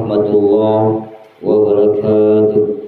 warahmatullahi wabarakatuh.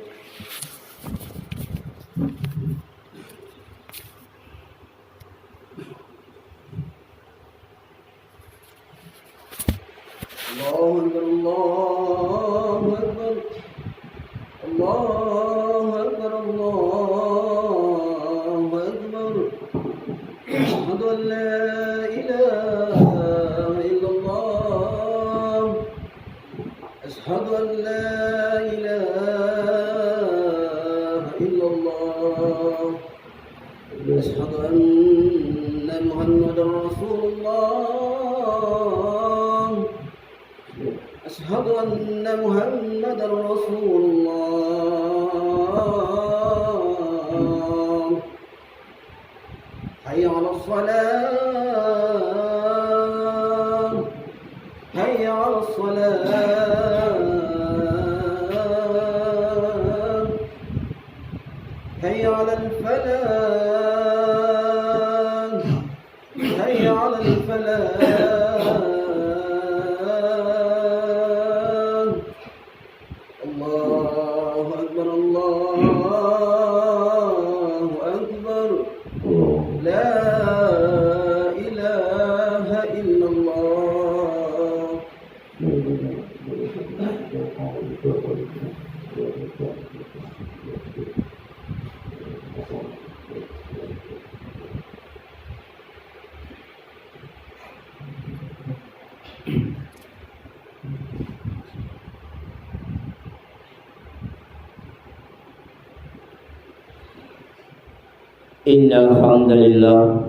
Innal hamdalillah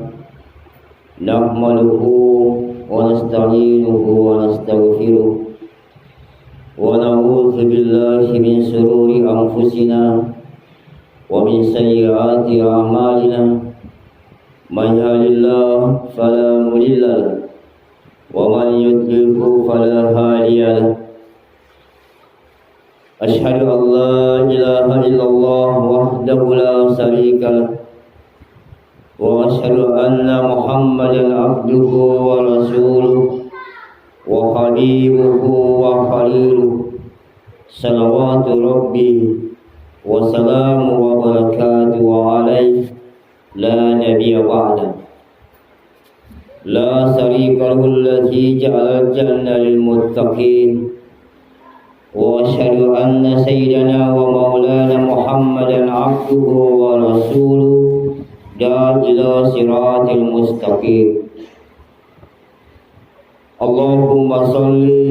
nahmaduhu wa nasta'inuhu wa nastaghfiruh wa na'udzu billahi min shururi anfusina wa min sayyiati a'malina may yahdihillahu fala mudilla lahu wa man yudlilhu fala hadiya lahu. Asyhadu an la ilaha illallah wahdahu la syarika lahu wa asyhadu anna Muhammadan abduhu wa rasuluh wa habibuhu wa khaliluh salawatu rabbi wa salamu wa barakatuhu alaihi la nabiyya ba'da la syarika lahu alladhi ja'ala al-jannata lil muttaqin wa asyhadu anna sayyidana wa maulana Muhammadan abduhu wa rasuluh dan ila siratil mustaqim. Allahumma salli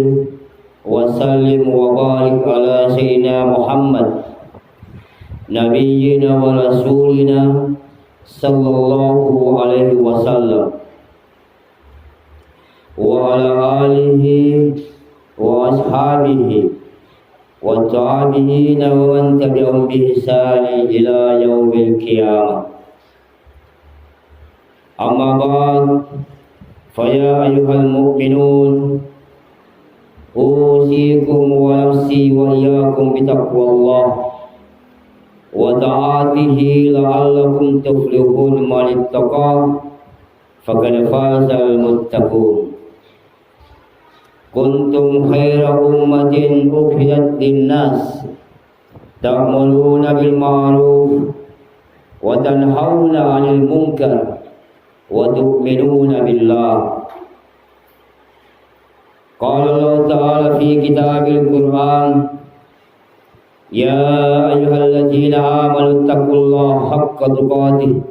wa sallim wa barik ala sayyidina Muhammad nabiyyina wa rasulina sallallahu alaihi wasallam wa ala alihi wa ashabihi wa tabi'ina wa man tabi'ahum bi ihsani ila yaumil qiyamah. Amma ba'd, faya ayyuhal mu'minun usikum wa nafsi wa iyyakum bitaqwallah wa ta'atihi la'allakum tuflihun man ittaqa faqad fazal muttaqun. Kuntum khaira ummatin ukhrijat lin-nas ta'muruna bil ma'ruf wa tanhauna 'anil munkar wa tu'minuna billah. Qala Allah Ta'ala fi kitabil Qur'an, ya ayyuhalladzina amanu taqullaha haqqa tuqatih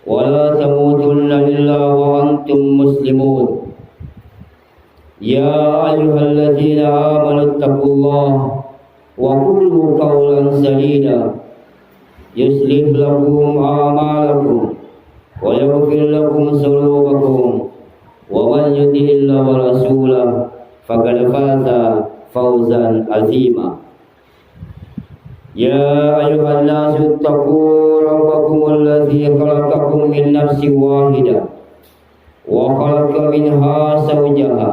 wa la tamutunna illa wa antum muslimun. Ya ayyuhalladzina amanu taqullaha wa qulu qawlan sadida yuslih lakum a'malakum wa yaghfir lakum dhunubakum wa man yuti'illah wa rasulahu faqad faza fawzan azima. Ya ayuhan nasu taqu rabbakum alladzi khalaqakum min nafsin wahidah wa khalaqa minha zawjaha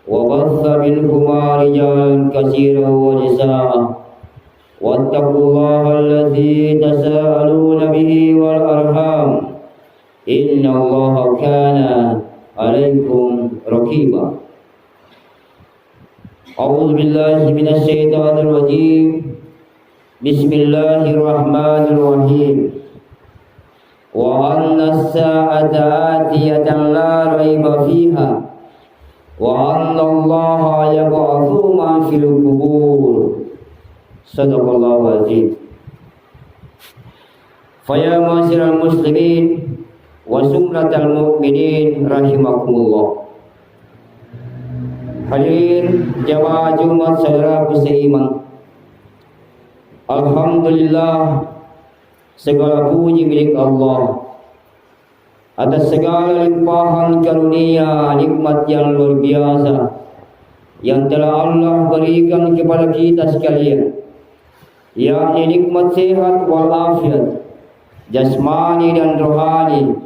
wa batha minhuma rijalan katsiran wa nisaa wattaqullaha alladzi tasaaluna bihi wal arham innallaha kana alaikum raqiba. A'udzu billahi minasyaitonir rajim. Bismillahirrahmanirrahim. Wa anna as-sa'ata atiyatan la raiba fiha wa anna Allaha yab'atsu man fil qubur. Sadaqallahu azim. Faya ma'asyiral muslimin wa sumratal mu'minin rahimakumullah. Hadirin jamaah Jumat saudara seiman. Alhamdulillah, segala puji milik Allah atas segala limpahan karunia nikmat yang luar biasa yang telah Allah berikan kepada kita sekalian, yakni nikmat sehat walafiat jasmani dan rohani,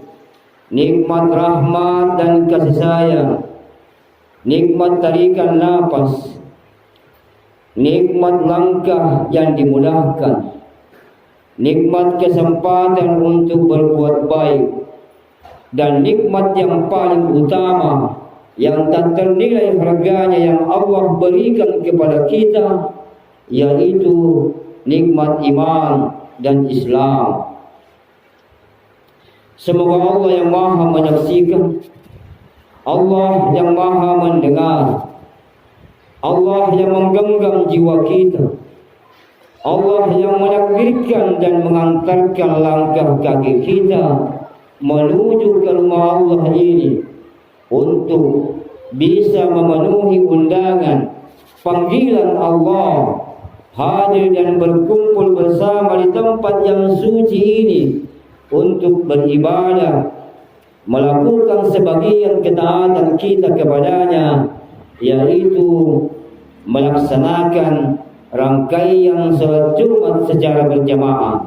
nikmat rahmat dan kasih sayang, nikmat tarikan nafas, nikmat langkah yang dimudahkan, nikmat kesempatan untuk berbuat baik, dan nikmat yang paling utama yang tak ternilai harganya yang Allah berikan kepada kita, yaitu nikmat iman dan Islam. Semoga Allah yang maha menyaksikan, Allah yang maha mendengar, Allah yang menggenggam jiwa kita, Allah yang menakdirkan dan mengantarkan langkah kaki kita menuju ke rumah Allah ini untuk bisa memenuhi undangan panggilan Allah, hadir dan berkumpul bersama di tempat yang suci ini untuk beribadah, melakukan sebagian ketaatan kita kepadanya, yaitu melaksanakan rangkaian salat Jumat secara berjamaah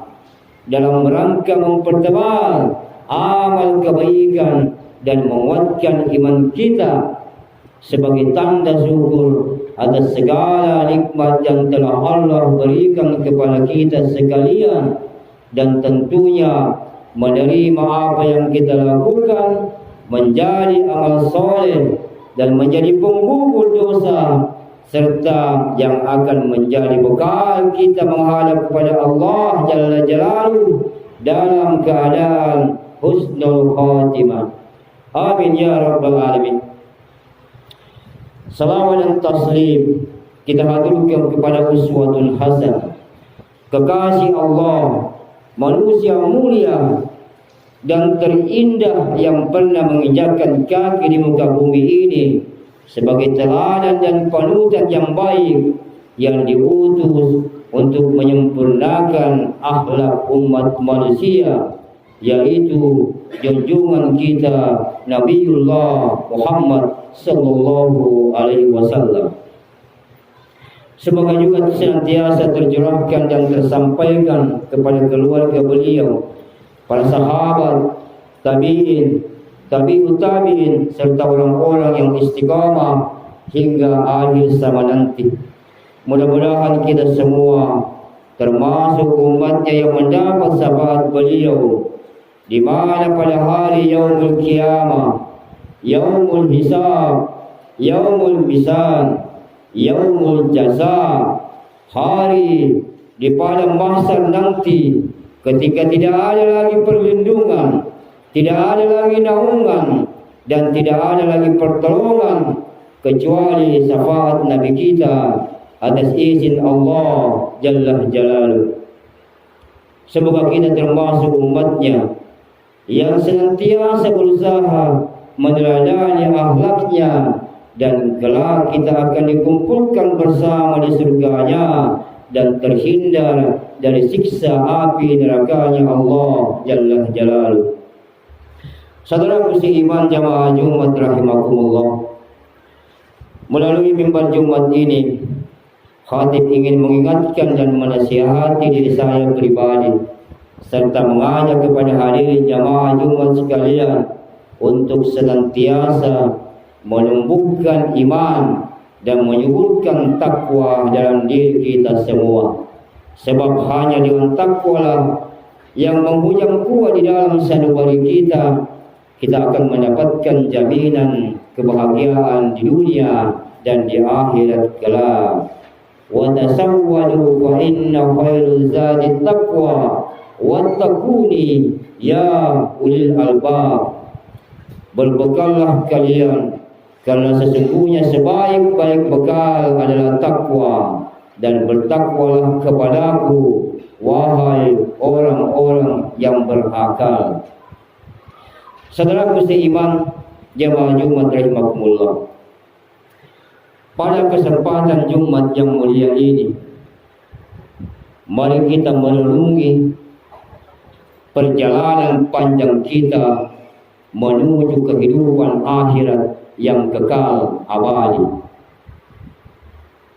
dalam rangka mempertebal amal kebaikan dan menguatkan iman kita sebagai tanda syukur atas segala nikmat yang telah Allah berikan kepada kita sekalian, dan tentunya menerima apa yang kita lakukan menjadi amal soleh dan menjadi penggugur dosa, serta yang akan menjadi bekal kita menghadap kepada Allah Jalla Jalaluhu dalam keadaan husnul khatimah. Amin ya rabbal alamin. Salawat dan taslim kita haturkan kepada uswatun hasanah, kekasih Allah, manusia mulia dan terindah yang pernah menginjakkan kaki di muka bumi ini sebagai teladan dan panutan yang baik yang diutus untuk menyempurnakan akhlak umat manusia, yaitu junjungan kita Nabiullah Muhammad sallallahu alaihi wasallam. Semoga juga senantiasa tercurahkan dan tersampaikan kepada keluarga beliau, para sahabat, tabi'in, tabi'ut tabi'in, serta orang-orang yang istiqamah hingga akhir zaman nanti. Mudah-mudahan kita semua termasuk umatnya yang mendapat syafaat beliau, di mana pada hari yaumul qiyamah, yaumul hisab, yaumul misan, yaumul jaza, hari di padang mahsyar nanti, ketika tidak ada lagi perlindungan, tidak ada lagi naungan, dan tidak ada lagi pertolongan kecuali syafaat Nabi kita atas izin Allah Jalla Jalaluhu. Semoga kita termasuk umatnya yang senantiasa berusaha meneladani akhlaknya, dan kelak kita akan dikumpulkan bersama di surganya dan terhindar dari siksa api nerakanya Allah Jalla Jalaluhu. Saudara seiman jamaah Jumat rahimakumullah, melalui mimbar Jumat ini khatib ingin mengingatkan dan menasihati diri saya pribadi, serta mengajak kepada hadirin jamaah Jumat sekalian untuk senantiasa menumbuhkan iman dan menyuburkan takwa dalam diri kita semua. Sebab hanya dengan takwalah yang menghujam kuat di dalam sanubari kita, kita akan mendapatkan jaminan kebahagiaan di dunia dan di akhirat kelak. Wa tasawwadu fa inna khairuz zadi taqwa wattaquni ya ulil albab. Berbekallah kalian, karena sesungguhnya sebaik-baik bekal adalah takwa, dan bertakwalah kepadaku wahai orang-orang yang berakal. Saudaraku seiman, jemaah Jumat rahimakumullah. Pada kesempatan Jumat yang mulia ini, mari kita merenungi perjalanan panjang kita menuju kehidupan akhirat yang kekal abadi.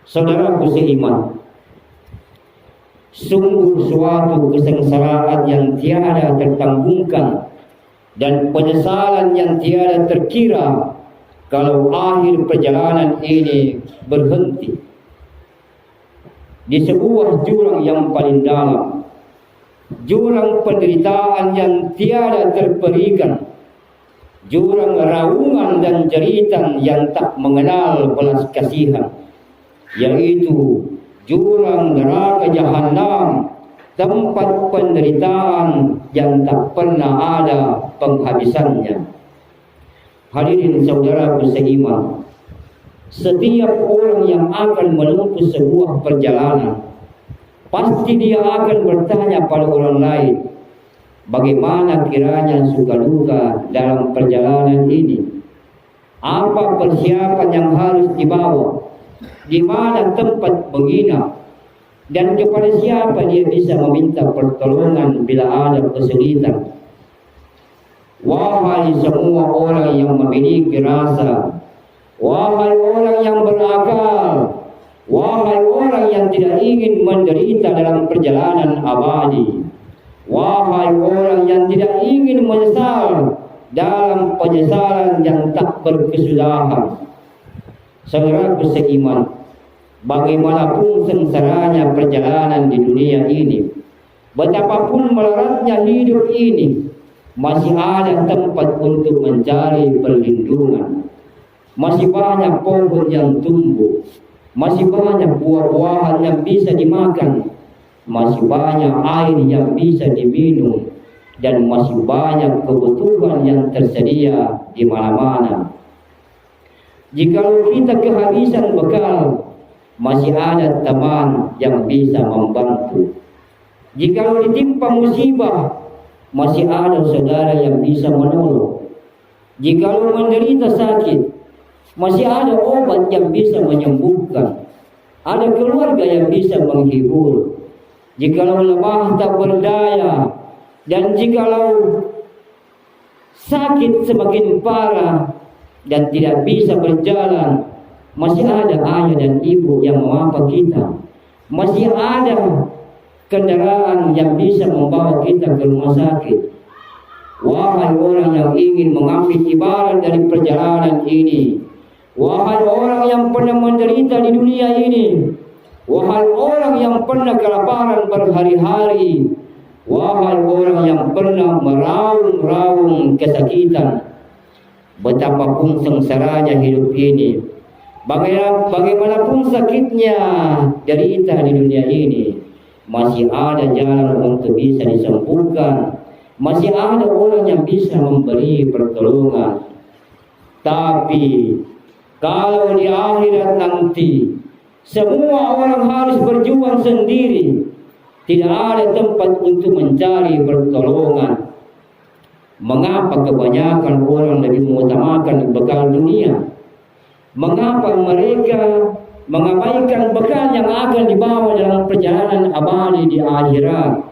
Saudaraku seiman, sungguh suatu kesengsaraan yang tiada tertanggungan dan penyesalan yang tiada terkira kalau akhir perjalanan ini berhenti di sebuah jurang yang paling dalam, jurang penderitaan yang tiada terperikan, jurang raungan dan jeritan yang tak mengenal belas kasihan, yaitu jurang neraka jahanam, tempat penderitaan yang tak pernah ada penghabisannya. Hadirin saudaraku seiman, setiap orang yang akan menempuh sebuah perjalanan, pasti dia akan bertanya pada orang lain, bagaimana kiranya suka duka dalam perjalanan ini? Apa persiapan yang harus dibawa? Di mana tempat menginap? Dan kepada siapa dia bisa meminta pertolongan bila ada kesulitan? Wahai semua orang yang memiliki rasa, wahai orang yang berakal, wahai orang yang tidak ingin menderita dalam perjalanan abadi, wahai orang yang tidak ingin menyesal dalam penyesalan yang tak berkesudahan. Saudaraku seiman, bagaimanapun sengsaranya perjalanan di dunia ini, betapapun melaratnya hidup ini, masih ada tempat untuk mencari perlindungan. Masih banyak pohon yang tumbuh, masih banyak buah-buahan yang bisa dimakan, masih banyak air yang bisa diminum, dan masih banyak kebutuhan yang tersedia di mana-mana. Jikalau kita kehabisan bekal, masih ada teman yang bisa membantu. Jikalau ditimpa musibah, masih ada saudara yang bisa menolong. Jikalau menderita sakit, masih ada obat yang bisa menyembuhkan. Ada keluarga yang bisa menghibur. Jikalau lemah tak berdaya, dan jikalau sakit semakin parah dan tidak bisa berjalan, masih ada ayah dan ibu yang memapa kita. Masih ada kendaraan yang bisa membawa kita ke rumah sakit. Wahai orang yang ingin mengambil ibarat dari perjalanan ini, wahai orang yang pernah menderita di dunia ini, wahai orang yang pernah kelaparan berhari-hari, wahai orang yang pernah meraung-raung kesakitan, betapapun sengsaranya hidup ini, bagaimanapun sakitnya derita di dunia ini, masih ada jalan untuk bisa disembuhkan. Masih ada orang yang bisa memberi pertolongan. Tapi kalau di akhirat nanti semua orang harus berjuang sendiri, tidak ada tempat untuk mencari pertolongan. Mengapa kebanyakan orang lebih mengutamakan bekal dunia? Mengapa mereka mengabaikan bekal yang akan dibawa dalam perjalanan abadi di akhirat?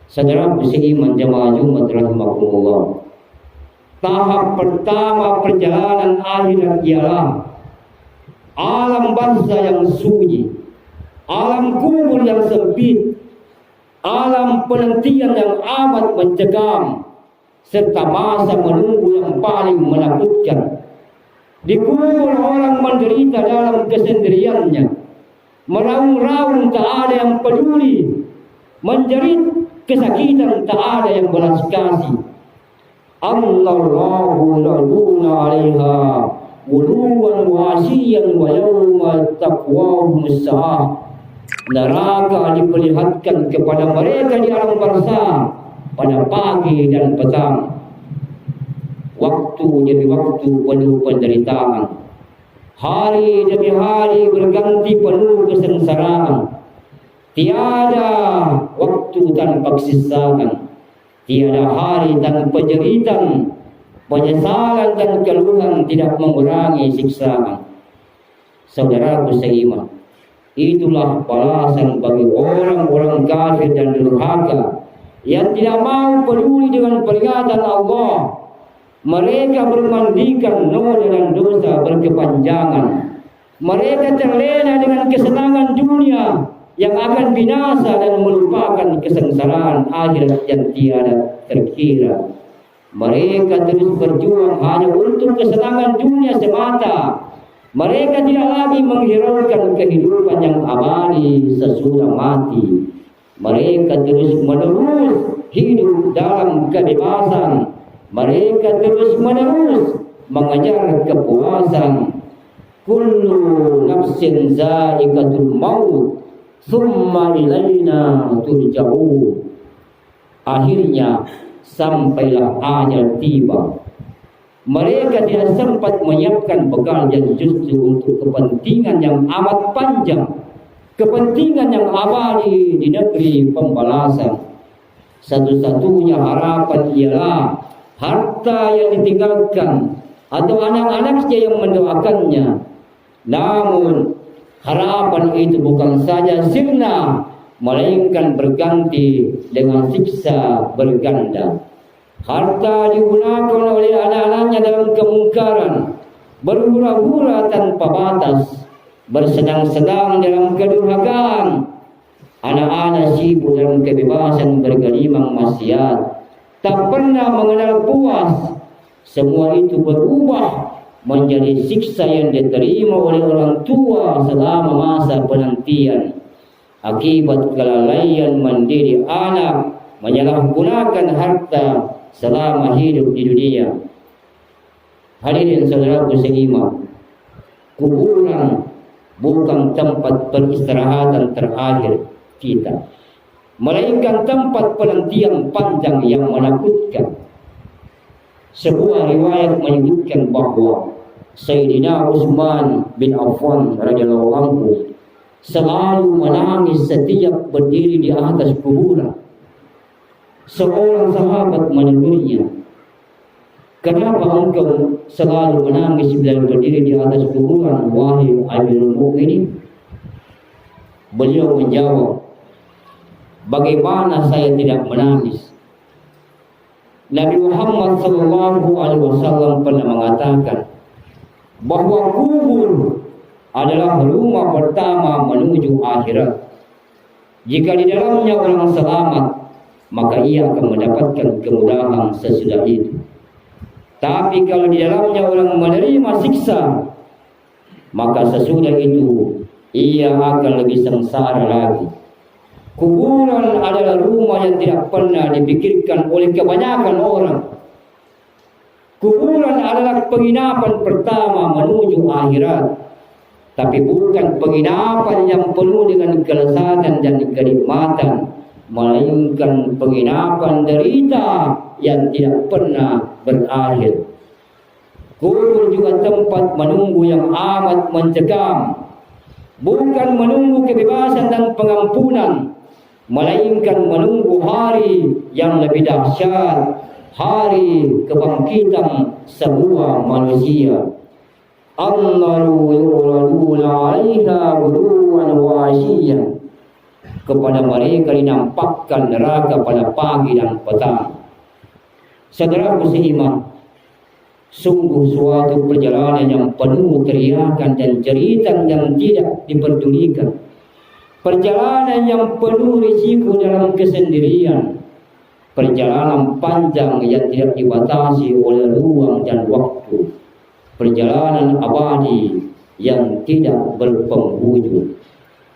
Saudaraku seiman jemaah Jumat rahimakumullah, tahap pertama perjalanan akhirat ialah alam barzah yang sunyi, alam kubur yang sempit, alam penantian yang amat mencekam, serta masa menunggu yang paling menakutkan. Di kubur orang menderita dalam kesendiriannya, meraung-raung tak ada yang peduli, menjerit kesakitan tak ada yang belas kasih. Allahu laluna alaiha Wuduwan wa asiyan wa yawma taqwahum as-sa'ah. Neraka diperlihatkan kepada mereka di alam barzah pada pagi dan petang. Waktu jadi waktu penuh penderitaan. Hari demi hari berganti penuh kesengsaraan. Tiada waktu tanpa kesesatan. Tiada hari tanpa jeritan. Penyesalan dan keluhan tidak mengurangi siksaan. Saudaraku seiman, itulah balasan bagi orang-orang kafir dan durhaka yang tidak mau peduli dengan peringatan Allah. Mereka bermandikan noda dan dosa berkepanjangan. Mereka terlena dengan kesenangan dunia yang akan binasa dan melupakan kesengsaraan akhirat yang tiada terkira. Mereka terus berjuang hanya untuk kesenangan dunia semata. Mereka tidak lagi menghiraukan kehidupan yang abadi sesudah mati. Mereka terus menerus hidup dalam kebebasan. Mereka terus menerus mengejar kepuasan. Kullu nafsin za'iqatul maut, tsumma ilaina turja'un. Akhirnya sampailah ajal tiba. Mereka tidak sempat menyiapkan bekal yang justru untuk kepentingan yang amat panjang, kepentingan yang abadi di negeri pembalasan. Satu-satunya harapan ialah harta yang ditinggalkan atau anak-anaknya yang mendoakannya. Namun harapan itu bukan saja sirna, melainkan berganti dengan siksa berganda. Harta digunakan oleh anak-anaknya dalam kemungkaran, berhura-hura tanpa batas, bersenang-senang dalam kedurhakaan. Anak-anak sibuk dalam kebebasan bergelimang maksiat, tak pernah mengenal puas. Semua itu berubah menjadi siksa yang diterima oleh orang tua selama masa penantian. Akibat kelalaian mendidik anak, menyalahgunakan harta selama hidup di dunia. Hadirin saudaraku seiman, kuburan bukan tempat peristirahatan terakhir kita, melainkan tempat penantian panjang yang menakutkan. Sebuah riwayat menyebutkan bahwa Sayyidina Utsman bin Affan radhiyallahu anhu selalu menangis setiap berdiri di atas kuburan. Seorang sahabat menegurnya, "Kenapa engkau selalu menangis bila berdiri di atas kuburan, wahai Amirul Mukminin?" Beliau menjawab, "Bagaimana saya tidak menangis? Nabi Muhammad SAW pernah mengatakan bahwa kubur adalah rumah pertama menuju akhirat. Jika di dalamnya orang selamat, maka ia akan mendapatkan kemudahan sesudah itu. Tapi kalau di dalamnya orang menerima siksa, maka sesudah itu ia akan lebih sengsara lagi." Kuburan adalah rumah yang tidak pernah dipikirkan oleh kebanyakan orang. Kuburan adalah penginapan pertama menuju akhirat, tapi bukan penginapan yang penuh dengan kelezatan dan kenikmatan, melainkan penginapan derita yang tidak pernah berakhir. Kubur juga tempat menunggu yang amat mencekam, bukan menunggu kebebasan dan pengampunan, melainkan menunggu hari yang lebih dahsyat, hari kebangkitan semua manusia. An-naru yuraduna 'alaiha ghuduwan wa 'ashiyyan. Kepada mereka dinampakkan neraka pada pagi dan petang. Saudaraku seiman, sungguh suatu perjalanan yang penuh teriakan dan jeritan yang tidak diperdulikan. Perjalanan yang penuh risiko dalam kesendirian. Perjalanan panjang yang tidak dibatasi oleh ruang dan waktu. Perjalanan abadi yang tidak berpenghujung.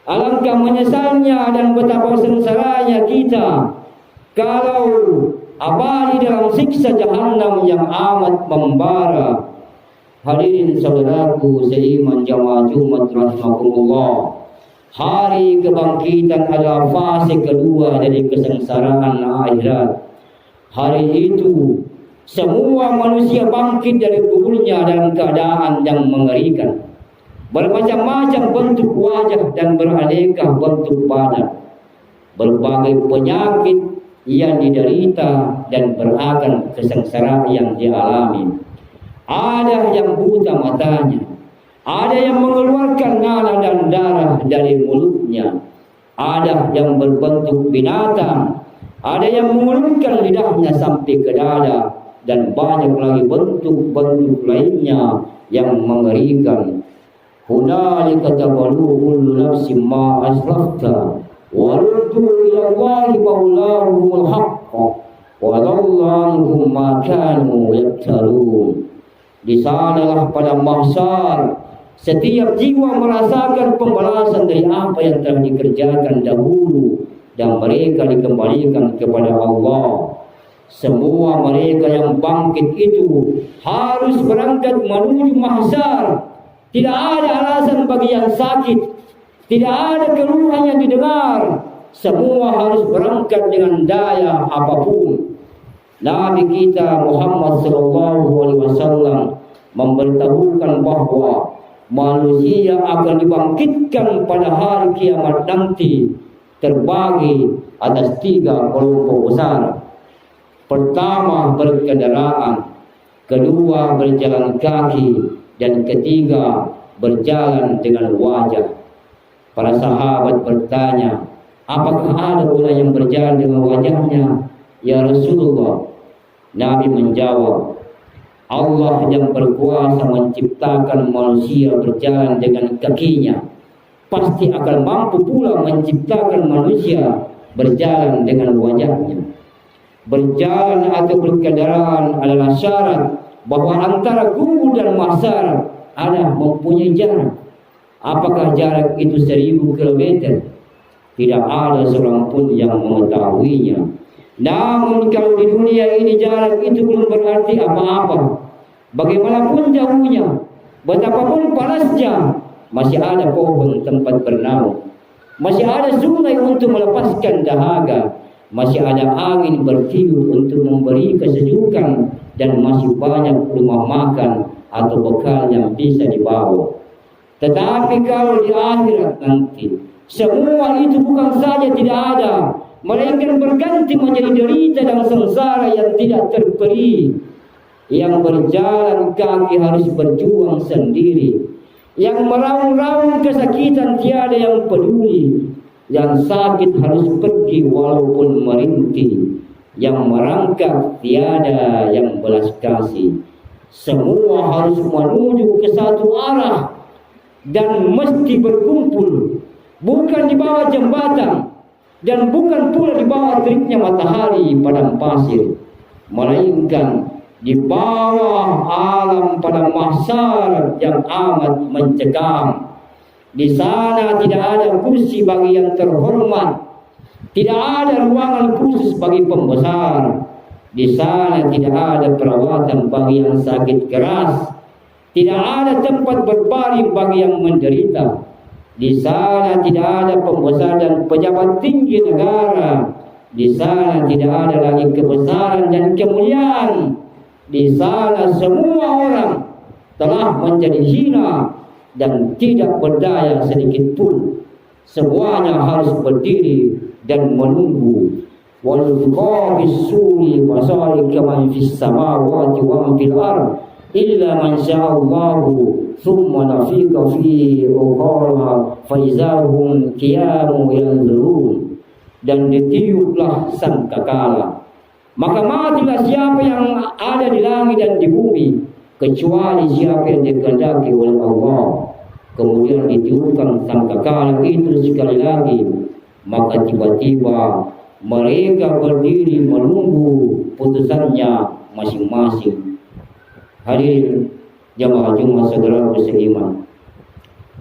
Alangkah menyesalnya dan betapa sengsaranya kita kalau abadi dalam siksa jahanam yang amat membara. Hadirin saudaraku seiman jamaah Jumat rahimakumullah. Hari kebangkitan adalah fase kedua dari kesengsaraan akhirat. Hari itu semua manusia bangkit dari kuburnya dalam keadaan yang mengerikan. Bermacam-macam bentuk wajah dan beraneka bentuk badan. Berbagai penyakit yang diderita dan beragam kesengsaraan yang dialami. Ada yang buta matanya, ada yang mengeluarkan nanah dan darah dari mulutnya, ada yang berbentuk binatang, ada yang mengulurkan lidahnya sampai ke dada, dan banyak lagi bentuk-bentuk lainnya yang mengerikan. Hunalika tabalu kullu nafsin ma aslafta wa ruddu ila Allahi maulahumul haqq wa dhalla anhum ma kanu yaftarun. Di sanalah pada mahsyar setiap jiwa merasakan pembalasan dari apa yang telah dikerjakan dahulu, dan mereka dikembalikan kepada Allah. Semua mereka yang bangkit itu harus berangkat menuju mahsyar. Tidak ada alasan bagi yang sakit, tidak ada keluhan yang didengar. Semua harus berangkat dengan daya apapun. Nabi kita Muhammad SAW memberitahukan bahwa manusia akan dibangkitkan pada hari kiamat nanti terbagi atas 3 kelompok besar. Pertama berkendaraan, kedua berjalan kaki, dan ketiga berjalan dengan wajah. Para sahabat bertanya, apakah ada orang yang berjalan dengan wajahnya, ya Rasulullah? Nabi menjawab, Allah yang berkuasa menciptakan manusia berjalan dengan kakinya, pasti akan mampu pula menciptakan manusia berjalan dengan wajahnya. Berjalan atau berkendaraan adalah syarat bahwa antara kubur dan mahsyar ada mempunyai jarak. Apakah jarak itu 1000 km? Tidak ada seorang pun yang mengetahuinya. Namun kalau di dunia ini jarak itu belum berarti apa-apa. Bagaimanapun jauhnya, betapapun panasnya, masih ada pohon tempat bernaung, masih ada sungai untuk melepaskan dahaga, masih ada angin bertiup untuk memberi kesejukan, dan masih banyak rumah makan atau bekal yang bisa dibawa. Tetapi kalau di akhirat nanti, semua itu bukan saja tidak ada, melainkan berganti menjadi derita dan sengsara yang tidak terperi. Yang berjalan kaki harus berjuang sendiri. Yang meraung-raung kesakitan tiada yang peduli. Yang sakit harus pergi walaupun merintih. Yang merangkak tiada yang belas kasih. Semua harus menuju ke satu arah dan mesti berkumpul, bukan di bawah jembatan dan bukan pula di bawah teriknya matahari padang pasir, melainkan di bawah alam pada mahsyar yang amat mencekam. Di sana tidak ada kursi bagi yang terhormat, tidak ada ruangan khusus bagi pembesar. Di sana tidak ada perawatan bagi yang sakit keras, tidak ada tempat berbaring bagi yang menderita. Di sana tidak ada pembesar dan pejabat tinggi negara. Di sana tidak ada lagi kebesaran dan kemuliaan. Di sana semua orang telah menjadi hina dan tidak berdaya sedikit pun. Semuanya harus berdiri dan menunggu. Wal yuqafis suri wa salika man fis samawati wa man fil ard illa man sya'allahu thumma nafika fi ukhra fa izahum qiyamu yanzurun. Dan ditiuplah sangkakala, maka matilah siapa yang ada di langit dan di bumi, kecuali siapa yang dikehendaki oleh Allah. Kemudian ditiupkan sangkakala itu sekali lagi, maka tiba-tiba mereka berdiri menunggu putusannya masing-masing. Hadirin jamaah Jumat saudara seiman,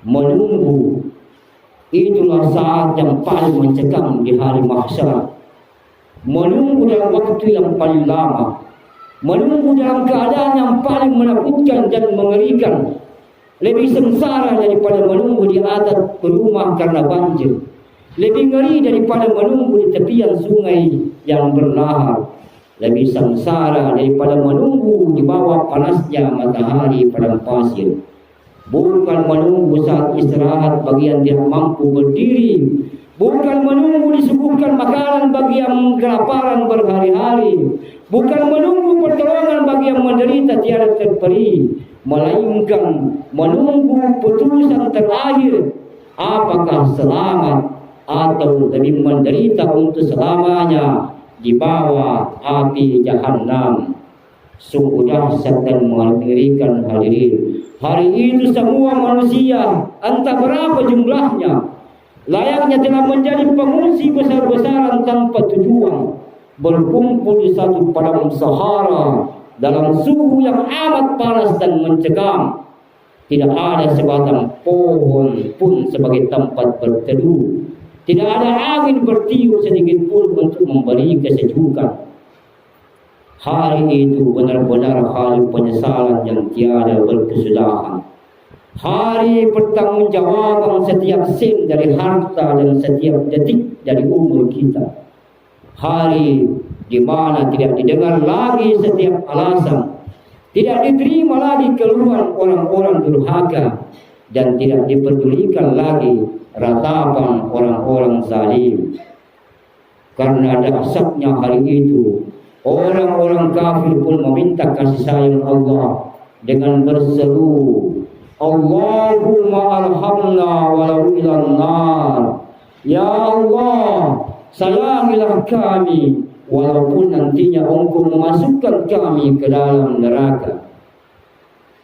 menunggu itulah saat yang paling mencekam di hari mahsyar. Menunggu dalam waktu yang paling lama, menunggu dalam keadaan yang paling menakutkan dan mengerikan, lebih sengsara daripada menunggu di atas rumah karena banjir, lebih ngeri daripada menunggu di tepian sungai yang berlahar, lebih sengsara daripada menunggu di bawah panasnya matahari padang pasir. Bukan menunggu saat istirahat bagi yang tidak mampu berdiri, bukan menunggu disuguhkan makanan bagi yang kelaparan berhari-hari, bukan menunggu pertolongan bagi yang menderita tiada terperi, melainkan menunggu putusan terakhir, apakah selamat atau lebih menderita untuk selamanya di bawah api Jahannam. Sungguh dahsyat dan mengerikan hadirin. Hari itu semua manusia, entah berapa jumlahnya, layaknya telah menjadi pengungsi besar-besaran tanpa tujuan, berkumpul di satu padang Sahara dalam suhu yang amat panas dan mencekam. Tidak ada sebatang pohon pun sebagai tempat berteduh. Tidak ada angin bertiup sedikit pun untuk memberi kesejukan. Hari itu benar-benar hari penyesalan yang tiada berkesudahan. Hari pertanggungjawaban setiap sen dari harta dan setiap detik dari umur kita. Hari di mana tidak didengar lagi setiap alasan, tidak diterima lagi keluhan orang-orang durhaka, dan tidak diperdulikan lagi ratapan orang-orang zalim. Karena dahsyatnya hari itu, orang-orang kafir pun meminta kasih sayang Allah dengan berseru, Allahumma arhamna walau ilan nar. Ya Allah, sayangilah kami walaupun nantinya Engkau memasukkan kami ke dalam neraka.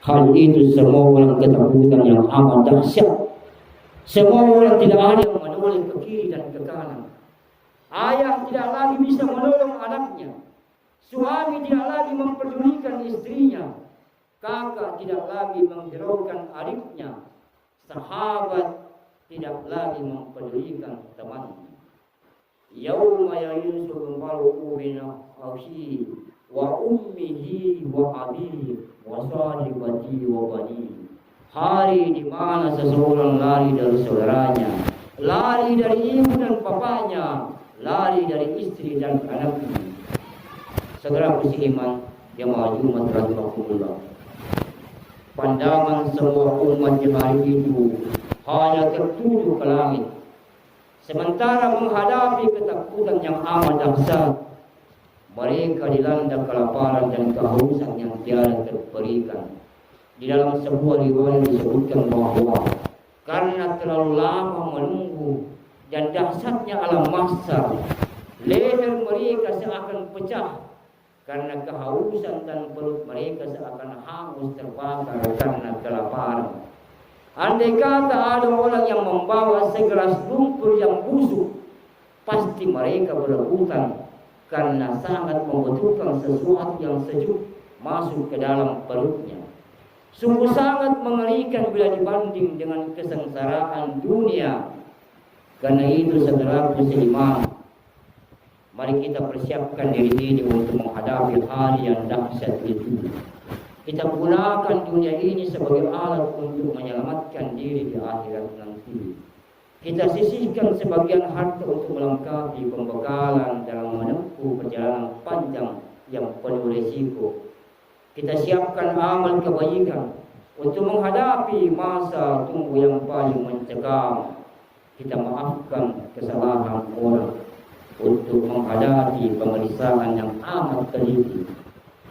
Hal itu semua orang ketakutan yang amat dahsyat. Semua orang tidak ada yang menoleh ke kiri dan ke kanan. Ayah tidak lagi bisa menolong anaknya. Suami tidak lagi memperdulikan istrinya. Kakak tidak lagi menghiraukan adiknya. Sahabat tidak lagi memperdulikan temannya. Yauma yayusul mar'u min akhihi wa ummihi wa abihi wa sahibatihi wa banihi. Hari di mana seseorang lari dari saudaranya, lari dari ibu dan bapaknya, lari dari istri dan anaknya. Saudara beriman jemaah Jumat rahimakumullah, pandangan semua umat di hari itu hanya tertuju ke langit, sementara menghadapi ketakutan yang amat dahsyat. Mereka dilanda kelaparan dan kehausan yang tiada terperikan. Di dalam sebuah riwayat disebutkan bahwa karena terlalu lama menunggu dan dahsyatnya alam mahsyar, leher mereka seakan pecah karena kehausan dan perut mereka seakan hangus terbakar karena kelaparan. Andai kata ada orang yang membawa segelas lumpur yang busuk, pasti mereka berebutan karena sangat membutuhkan sesuatu yang sejuk masuk ke dalam perutnya. Sungguh sangat mengerikan bila dibanding dengan kesengsaraan dunia. Karena itu saudaraku seiman, mari kita persiapkan diri ini untuk menghadapi hari yang dahsyat itu. Kita gunakan dunia ini sebagai alat untuk menyelamatkan diri di akhirat nanti. Kita sisihkan sebagian harta untuk melengkapi pembekalan dalam menempuh perjalanan panjang yang penuh risiko. Kita siapkan amal kebaikan untuk menghadapi masa tunggu yang paling mencekam. Kita maafkan kesalahan orang untuk menghadapi pemeriksaan yang amat teliti.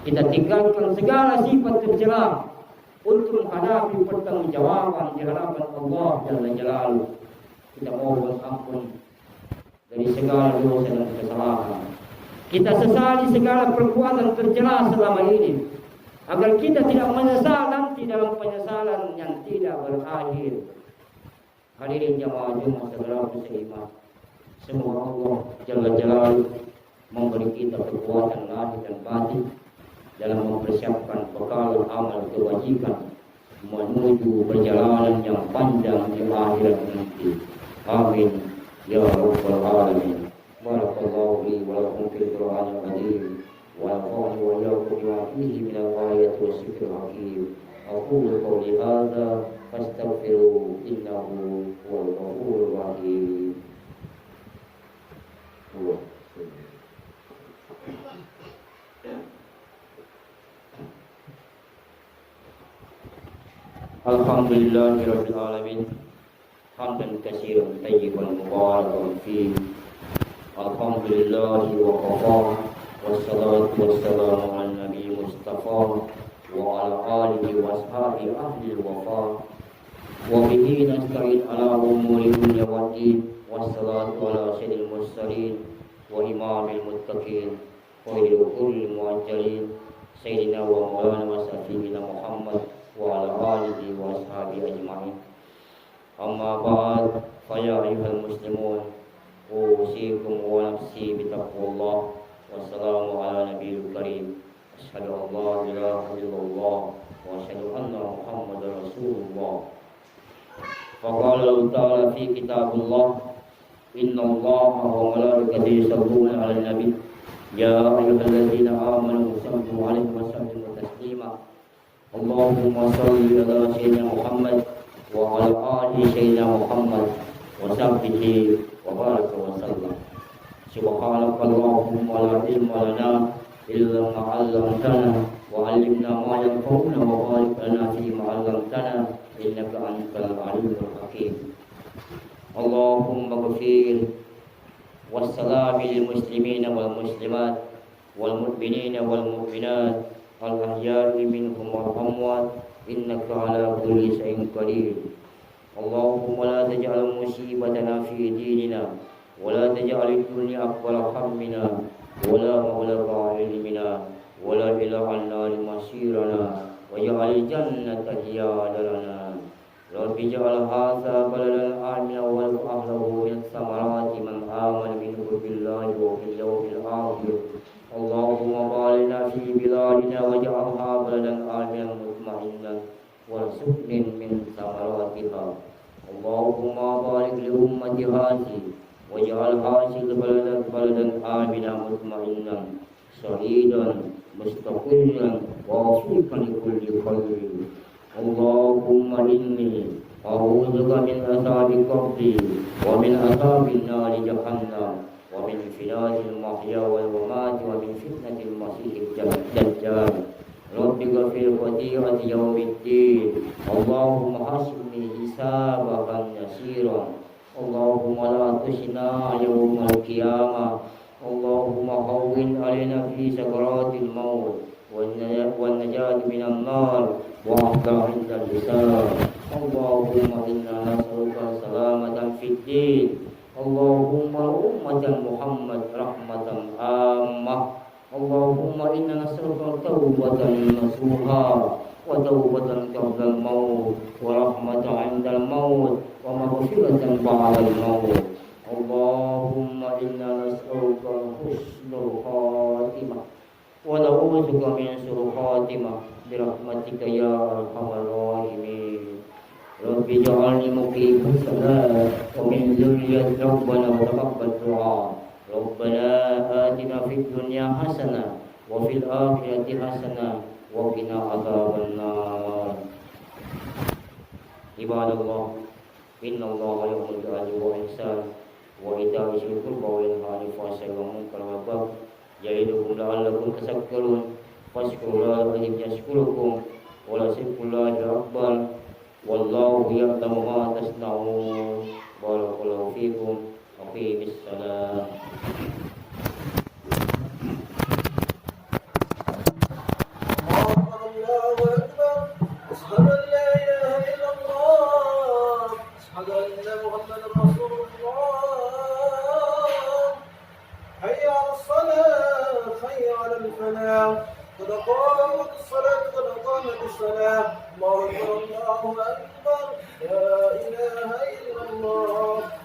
Kita tinggalkan segala sifat tercela untuk menghadapi pertanggungjawaban di hadapan Allah Jalla Jalaluhu. Kita mohon ampun dari segala dosa dan kesalahan. Kita sesali segala perbuatan tercela selama ini, agar kita tidak menyesal nanti dalam penyesalan yang tidak berakhir. Hadirin jamaah Jumat saudaraku seiman, semoga Allah Jalla Jalaluhu memberi kita kekuatan lahir dan batin dalam mempersiapkan bekal amal kewajiban menuju perjalanan yang panjang di akhirat nanti. Amin ya rabbal alamin. Barakallahu li wa lakum fil Qur'anil karim ونفعني وإياكم بما فيه من الآية والذكر الحكيم. أقول قولي هذا فاستغفروا إنه هو الغفور الرحيم. Alhamdulillahi Rabbil Alamin, hamdan katsiran tayyiban mubarakan fihi. Alhamdulillahi wa kafa, wassalatu wassalamu ala nabi Mustafa wa ala alihi wa ashabihi ahli wafa. Wa bihi nasta'in ala umuri dunya wa din, wassalatu ala sayyidil mursalin wa imamil muttaqin khairul muajjalin sayyidina wa maulana wa sayyidina Muhammad wa ala alihi wa ashabihi ajma'in. Amma ba'd, fa ya ayyuhal muslimun, usikum wa nafsi bitaqwallah. Wassalamu ala nabiyil karim. Asyhadu an la ilaha illallah wa asyhadu anna Muhammadar Rasulullah. Faqala Allah ta'ala fi kitabillah, inna Allaha wa malaikatahu yusalluna 'alan nabi ya ayyuhalladzina amanu sallu 'alaihi wa sallimu taslima. Allahumma salli ala sayyidina Muhammad wa ala ali sayyidina Muhammad wa sahbihi wa baraka wa sallam. Subhanaka Allahumma la ilma lana illa ma 'allamtana wa 'allimna ma yanfa'una wa barik lana fi ma 'allamtana innaka antal alimul hakim. Allahumma ghfir wassalam lil muslimina wal muslimat wal mu'minina wal mu'minat al-ahya'i minhum wal amwat innaka ala kulli shay'in qadir. Allahumma la taj'al musibatana fi dinina wa la taj'al ad-dunya akbar hammina wa la mablagha ilmina wa la ila an-nar masirana wa ja'al jannata hiya darana. Rabbi ja'al hadha baladan amina wa ahlahu min samarati man amana minhu billahi wa bil yawmil akhir. Allahumma baligna fi biladina waj'alha baladan aminan mutma'innan warzuqna min samaratiha. Allahumma barik li ummati hadhihi waj'al hadhihi baladan aminan mutma'innan sa'idan mustaqillan wafiqan li kulli khairin. Allahumma inni a'udzuka min azabi qabri wa min azabin nari jahannam wa min fitnatil mahya wal mamat wa min fitnatil masiihid dajjal. Rabbi ghfir khati'ati yaumiddin. Allahumma hasibni hisaban yasiran. Allahumma la tushna yawmal qiyamah. Allahumma hawwin alaina fi sakaratil maut wan najat minan nar wa afdal 'inda al-hisab. Allahumma inna nas'aluka salamatan fid din. Allahumma ummatan Muhammad rahmatan ammah. Allahumma inna nas'aluka tawbatan nasuha wa tawbatan qabla al-maut wa rahmatan 'inda al-maut wa maghfiratan ba'da al-maut. Allahumma inna nas'aluka husnul khatimah wa na'udzuka min su'il khatimah bi rahmatika ya arhamar rahimin. Rabbi ja'alni muqimas salat wa min dzurriyyati rabbana wa taqabbal du'a. Rabbana atina fid dunya hasanah wa fil akhirati hasanah wa qina adzaban nar. Ibadallah, innallaha ya'muru bil 'adli wal ihsan wa ita'i dzil qurba wa yanha 'anil fahsya'i wal munkari wal baghi ya'idukum la'allakum tadhakkarun. Fashkurullaha yashkurukum wa la shirkullahi akbar. Wallahu ya'lamu ma tasna'un. Barakallahu fikum. Aqimis salam. Allahu akbar. Ashhadu an la ilaha illallah. Ashhadu anna Muhammadar Rasulullah. Hayya 'alas salah, hayya 'alal falah. قد قامت الصلاة قد قامت الصلاة. الله أكبر الله أكبر. لا إله إلا الله.